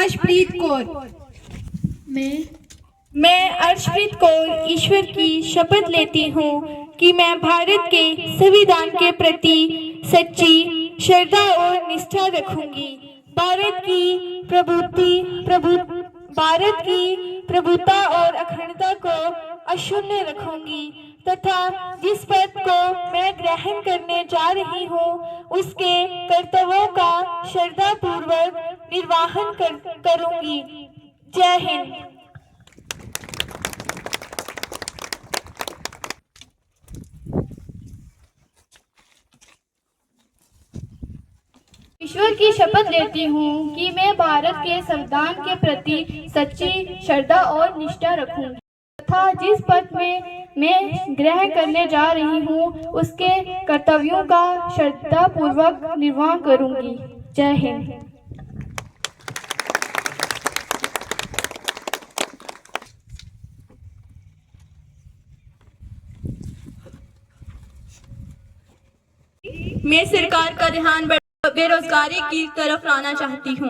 अर्शप्रीत कौर। मैं अर्शप्रीत कौर ईश्वर की शपथ लेती हूँ कि मैं भारत के संविधान के प्रति सच्ची श्रद्धा और निष्ठा रखूंगी। भारत की प्रभुता और अखंडता को अक्षुण्ण रखूंगी तथा जिस पद को मैं ग्रहण करने जा रही हूँ उसके कर्तव्यों का श्रद्धापूर्वक निर्वहन करूंगी। जय हिंद। ईश्वर की शपथ लेती हूँ कि मैं भारत के संविधान के प्रति सच्ची श्रद्धा और निष्ठा रखूंगी तथा जिस पद में मैं ग्रहण करने जा रही हूँ उसके कर्तव्यों का श्रद्धापूर्वक निर्वहन करूंगी। जय हिंद। मैं सरकार का ध्यान बेरोजगारी की तरफ लाना चाहती हूँ।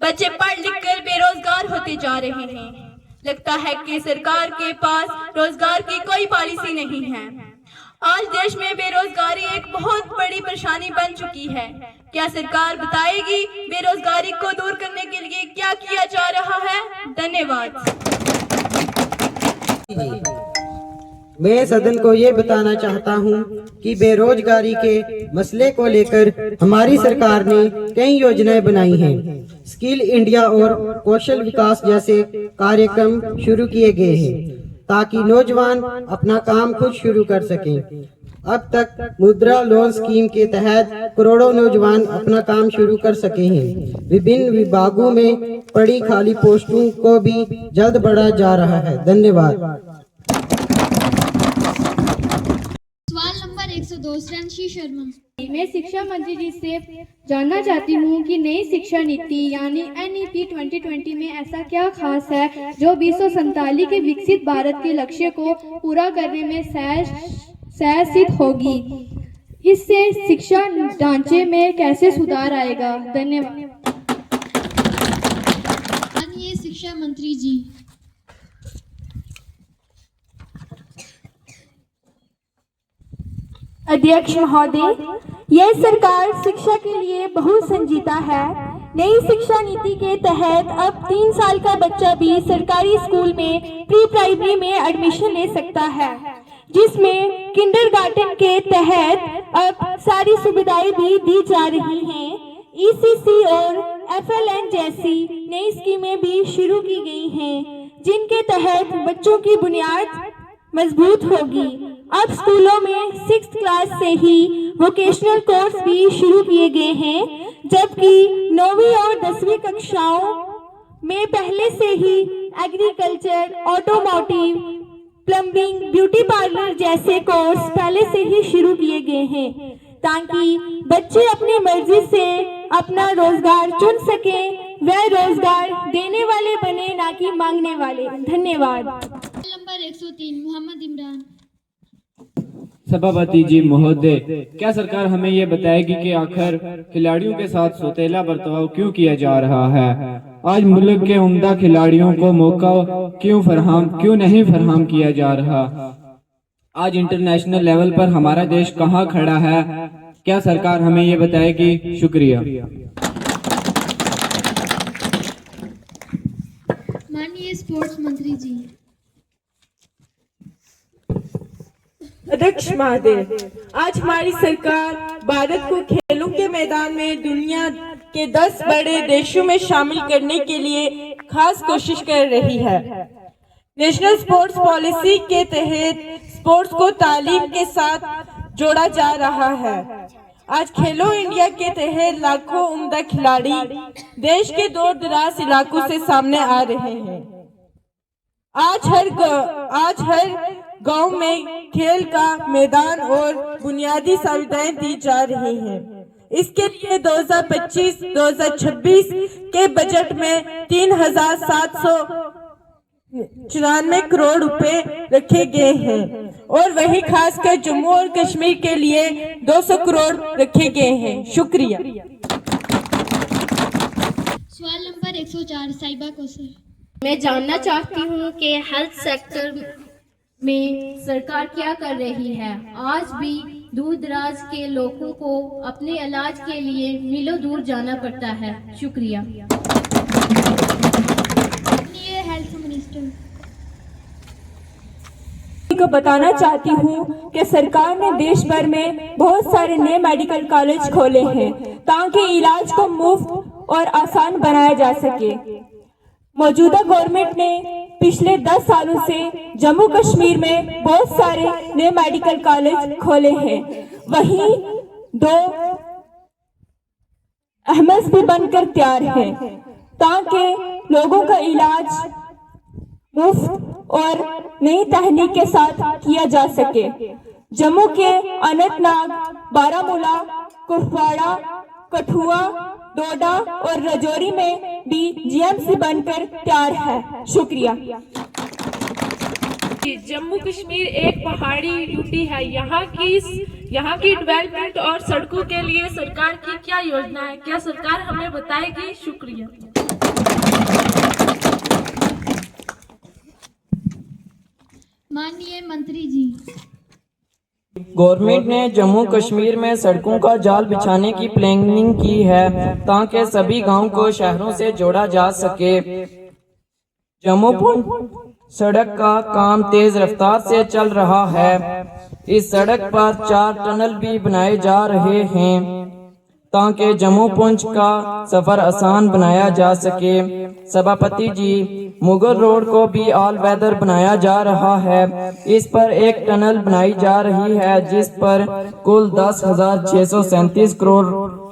बच्चे पढ़ लिख कर बेरोजगार होते जा रहे हैं। लगता है कि सरकार के पास रोजगार की कोई पॉलिसी नहीं है। आज देश में बेरोजगारी एक बहुत बड़ी परेशानी बन चुकी है। क्या सरकार बताएगी बेरोजगारी को दूर करने के लिए क्या किया जा रहा है? धन्यवाद। मैं सदन को ये बताना चाहता हूँ कि बेरोजगारी के मसले को लेकर हमारी सरकार ने कई योजनाएं बनाई हैं। स्किल इंडिया और कौशल विकास जैसे कार्यक्रम शुरू किए गए हैं ताकि नौजवान अपना काम खुद शुरू कर सकें। अब तक मुद्रा लोन स्कीम के तहत करोड़ों नौजवान अपना काम शुरू कर सके हैं। विभिन्न विभागों में पड़ी खाली पोस्टों को भी जल्द बढ़ाया जा रहा है। धन्यवाद। सवाल नंबर 102 श्रेयांशी शर्मा। मैं शिक्षा मंत्री जी से जानना चाहती हूँ कि नई शिक्षा नीति यानी NEP 2020 में ऐसा क्या खास है जो 2047 के विकसित भारत के लक्ष्य को पूरा करने में सहायक होगी। इससे शिक्षा ढांचे में कैसे सुधार आएगा? धन्यवाद। माननीय शिक्षा मंत्री जी। अध्यक्ष महोदय, यह सरकार शिक्षा के लिए बहुत संजीदा है। नई शिक्षा नीति के तहत अब 3 साल का बच्चा भी सरकारी स्कूल में प्री प्राइमरी में एडमिशन ले सकता है, जिसमें किंडरगार्टन के तहत अब सारी सुविधाएं भी दी जा रही हैं। ECC और FLN जैसी नई स्कीमें भी शुरू की गई हैं, जिनके तहत बच्चों की बुनियाद मजबूत होगी। अब स्कूलों में 6th क्लास से ही वोकेशनल कोर्स भी शुरू किए गए हैं, जबकि 9वीं और 10वीं कक्षाओं में पहले से ही agriculture, automotive, plumbing, beauty parlour जैसे कोर्स पहले से ही शुरू किए गए हैं, ताकि बच्चे अपनी मर्जी से अपना रोजगार चुन सकें, वह रोजगार देने वाले बने, ना कि मांगने वाले। धन्यवाद। नंबर 103 मोहम्मद इमरान। सभापति जी महोदय, क्या सरकार हमें ये बताएगी कि आखिर खिलाड़ियों के साथ सौतेला बर्ताव क्यों किया जा रहा है? आज मुल्क के उम्दा खिलाड़ियों को मौका क्यों नहीं फराहम किया जा रहा? आज इंटरनेशनल लेवल पर हमारा देश कहाँ खड़ा है? क्या सरकार हमें ये बताएगी? शुक्रिया। माननीय स्पोर्ट्स मंत्री जी। अध्यक्ष महोदय, आज हमारी सरकार भारत को खेलों के मैदान में दुनिया के 10 बड़े देशों में शामिल करने के लिए खास कोशिश कर रही है। नेशनल स्पोर्ट्स पॉलिसी के तहत स्पोर्ट्स को तालीम के साथ जोड़ा जा रहा है। आज खेलो इंडिया के तहत लाखों उम्दा खिलाड़ी देश के दूर दराज इलाकों से सामने आ रहे हैं। आज हर गांव में खेल का मैदान और बुनियादी सुविधाएं दी जा रही हैं। इसके लिए 2025-2026 के बजट में 3,794 करोड़ रुपए रखे गए हैं और वहीं खासकर जम्मू और कश्मीर के लिए 200 करोड़ रखे गए हैं। शुक्रिया। सवाल नंबर 104 साइबा कौसर। मैं जानना चाहती हूँ कि हेल्थ सेक्टर में सरकार क्या कर रही है। आज भी दूर दराज के लोगों को अपने इलाज के लिए मीलों दूर जाना पड़ता है। शुक्रिया। हेल्थ मिनिस्टर को बताना चाहती हूँ कि सरकार ने देश भर में बहुत सारे नए मेडिकल कॉलेज खोले हैं ताकि इलाज को मुफ्त और आसान बनाया जा सके। मौजूदा गवर्नमेंट ने पिछले 10 सालों से जम्मू कश्मीर में बहुत सारे नए मेडिकल कॉलेज खोले हैं। वहीं 2 एम्स भी बनकर तैयार हैं ताकि लोगों का इलाज मुफ्त और नई तकनीक के साथ किया जा सके। जम्मू के अनंतनाग, बारामूला, कुपवाड़ा, कठुआ, डोडा और राजौरी में भी जीएमसी बनकर तैयार है। शुक्रिया। जम्मू कश्मीर एक पहाड़ी यूटी है। यहाँ की डेवलपमेंट और सड़कों के लिए सरकार की क्या योजना है, क्या सरकार हमें बताएगी? शुक्रिया। माननीय मंत्री जी, गवर्नमेंट ने जम्मू कश्मीर में सड़कों का जाल बिछाने की प्लानिंग की है ताकि सभी गांव को शहरों से जोड़ा जा सके। जम्मू पुंछ सड़क का काम तेज रफ्तार से चल रहा है। इस सड़क पर 4 टनल भी बनाए जा रहे हैं ताकि जम्मू पुंछ का सफर आसान बनाया जा सके। सभापति जी, मुगल रोड को भी ऑल वेदर बनाया जा रहा है। इस पर एक टनल बनाई जा रही है जिस पर कुल 10,637 करोड़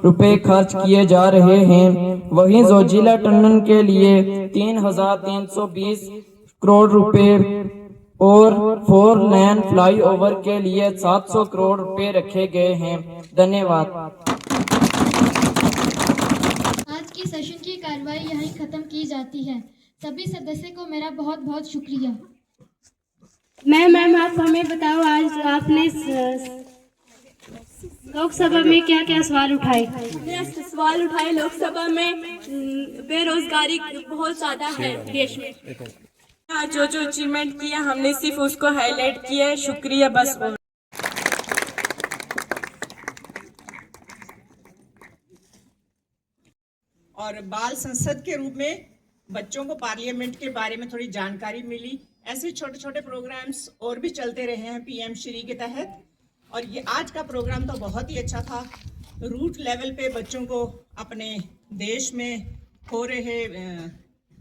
रुपए खर्च किए जा रहे हैं। वहीं जोजिला टनल के लिए 3,320 करोड़ रुपए और 4 लेन फ्लाईओवर के लिए 700 करोड़ रुपए रखे गए हैं। धन्यवाद। आज की सेशन की कार्रवाई यहीं खत्म की जाती है। सभी सदस्य को मेरा बहुत बहुत शुक्रिया। मैम, आप हमें बताओ, आज आपने लोकसभा में क्या क्या सवाल उठाए? सवाल उठाए लोकसभा में बेरोजगारी बहुत ज्यादा है देश में। जो अचीवमेंट किया हमने सिर्फ उसको हाईलाइट किया है। शुक्रिया। बस और बाल संसद के रूप में बच्चों को पार्लियामेंट के बारे में थोड़ी जानकारी मिली। ऐसे छोटे छोटे प्रोग्राम्स और भी चलते रहे हैं पीएम श्री के तहत। और ये आज का प्रोग्राम तो बहुत ही अच्छा था। रूट लेवल पे बच्चों को अपने देश में हो रहे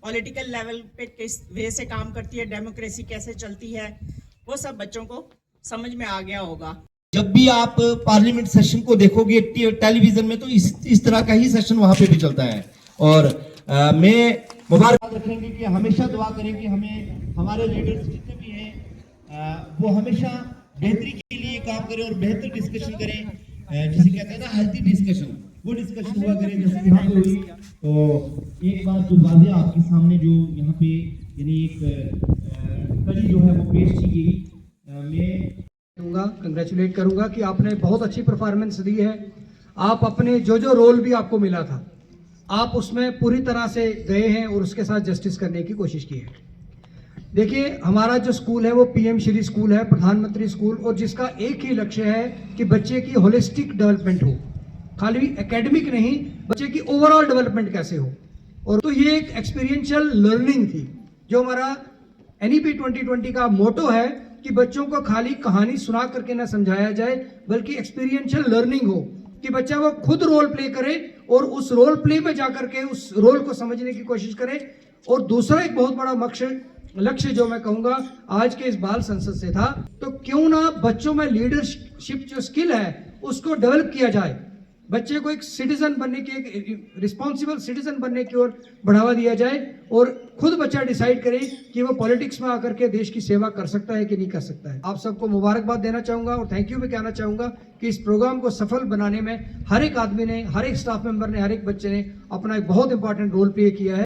पॉलिटिकल लेवल पे किस वे से काम करती है, डेमोक्रेसी कैसे चलती है, वो सब बच्चों को समझ में आ गया होगा। जब भी आप पार्लियामेंट सेशन को देखोगे टेलीविजन में तो इस तरह का ही सेशन वहां पे भी चलता है। और मैं मुबारक रखेंगे कि हमेशा दुआ करें कि हमें हमारे लीडर्स जितने भी हैं वो हमेशा बेहतरी के लिए काम करें और बेहतर डिस्कशन करें। जिसे कहते हैं ना हेल्थी डिस्कशन, वो डिस्कशन हुआ करें जैसे यहाँ पे हुई। तो एक बात जो वाज़ेह आपके सामने जो यहाँ पे यानी एक कड़ी जो है वो पेश की गई। मैं कंग्रेचुलेट करूंगा कि आपने बहुत अच्छी परफॉर्मेंस दी है। आप अपने जो रोल भी आपको मिला था आप उसमें पूरी तरह से गए हैं और उसके साथ जस्टिस करने की कोशिश की है। देखिए, हमारा जो स्कूल है वो पीएम श्री स्कूल है, प्रधानमंत्री स्कूल, और जिसका एक ही लक्ष्य है कि बच्चे की होलिस्टिक डेवलपमेंट हो, खाली एकेडमिक नहीं, बच्चे की ओवरऑल डेवलपमेंट कैसे हो। और तो ये एक एक्सपीरियंशियल लर्निंग थी। जो हमारा एनईपी 2020 का मोटो है कि बच्चों को खाली कहानी सुना करके ना समझाया जाए बल्कि एक्सपीरियंशियल लर्निंग हो, कि बच्चा वो खुद रोल प्ले करे और उस रोल प्ले में जाकर के उस रोल को समझने की कोशिश करे। और दूसरा एक बहुत बड़ा लक्ष्य जो मैं कहूंगा आज के इस बाल संसद से था, तो क्यों ना बच्चों में लीडरशिप जो स्किल है उसको डेवलप किया जाए। बच्चे को एक सिटीजन बनने की, एक रिस्पॉन्सिबल सिटीजन बनने की ओर बढ़ावा दिया जाए और खुद बच्चा डिसाइड करे कि वो पॉलिटिक्स में आकर के देश की सेवा कर सकता है कि नहीं कर सकता है। आप सबको मुबारकबाद देना चाहूंगा और थैंक यू भी कहना चाहूंगा कि इस प्रोग्राम को सफल बनाने में हर एक आदमी ने, हर एक स्टाफ मेंबर ने, हर एक बच्चे ने अपना एक बहुत इंपॉर्टेंट रोल प्ले किया है।